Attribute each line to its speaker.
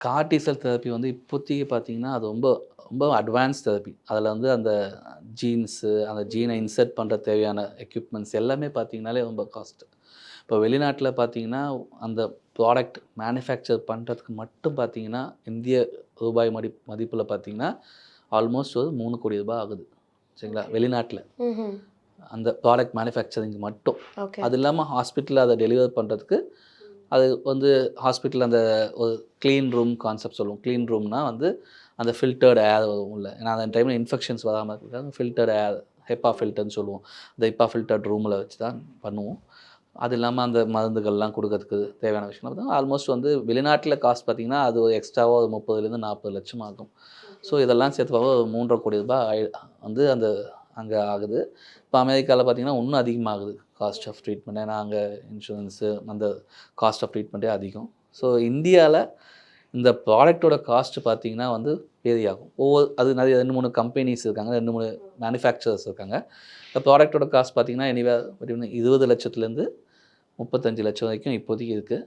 Speaker 1: Cortisol therapy வந்து இப்போதைக்கு பார்த்தீங்கன்னா, அது ரொம்ப ரொம்ப அட்வான்ஸ் தெரப்பி. அதில வந்து அந்த ஜீன்ஸு, அந்த ஜீன இன்சர்ட் பண்ற தேவையான எக்யூப்மெண்ட்ஸ் எல்லாமே பார்த்தீங்கனாலே ரொம்ப காஸ்ட். இப்போ வெளிநாட்டில பார்த்தீங்கன்னா, அந்த ப்ராடக்ட் மேனுஃபேக்சர் பண்றதுக்கு மட்டும் பார்த்தீங்கன்னா, இந்திய ரூபாய் மதிப்புல பார்த்தீங்கன்னா, ஆல்மோஸ்ட் ஒரு ரூ. 3,00,00,000 ஆகுது. சரிங்களா?
Speaker 2: ஓகே.
Speaker 1: வெளிநாட்ல.
Speaker 2: ம்ஹ்ம்.
Speaker 1: அந்த ப்ராடக்ட் மேனுஃபேக்சரிங் மட்டும்.
Speaker 2: ஓகே.
Speaker 1: அது இல்லாம ஹாஸ்பிட்டல்ல அத டெலிவர் பண்றதுக்கு, அது வந்து ஹாஸ்பிட்டல்ல அந்த ஒரு கிளீன் ரூம் கான்செப்ட் சொல்லுவோம். கிளீன் ரூம்னா வந்து அந்த ஃபில்டர்ட் ஏர் வரும் உள்ள. ஏன்னா அந்த டைம்ல இன்ஃபெக்ஷன்ஸ் வராம இருக்கிறதுக்காக ஃபில்டர்ட் ஏர், ஹெப்பா ஃபில்டர்ன்னு சொல்லுவோம். அந்த ஹெப்பா ஃபில்டர்ட் ரூம்ல வச்சு தான் பண்ணுவோம். அது இல்லாம அந்த மருந்துகள்லாம் குடுக்கறதுக்கு தேவையான விஷயங்கள் பார்த்தீங்கன்னா, ஆல்மோஸ்ட் வந்து வெளிநாட்ல காஸ்ட் பார்த்தீங்கன்னா, அது ஒரு எக்ஸ்ட்ராவா ஒரு 30,000லேருந்து 40,00,000 ஆகும். ஸோ இதெல்லாம் சேர்த்து பார்க்க ஒரு ரூ. 3,50,00,000 வந்து அந்த அங்க ஆகுது. இப்ப அமெரிக்கால பார்த்தீங்கன்னா, இன்னும் அதிகமாகுது காஸ்ட் ஆஃப் ட்ரீட்மெண்ட். ஏன்னா அங்க இன்சூரன்ஸு அந்த காஸ்ட் ஆஃப் ட்ரீட்மெண்ட்டே அதிகம். ஸோ இந்தியால இந்த ப்ராடக்ட்டோட காஸ்ட் பார்த்தீங்கன்னா வந்து வேரி ஆகும். அது நெறைய 2, 3 கம்பெனிஸ் இருக்காங்க. 2, 3 மேனுஃபேக்சரர்ஸ் இருக்காங்க. இந்த ப்ராடக்ட்டோட காஸ்ட் பார்த்தீங்கன்னா, எனிவேர் பிட்வீன் 20,00,000லேருந்து 35,00,000 வரைக்கும் இப்போதைக்கு இருக்கு.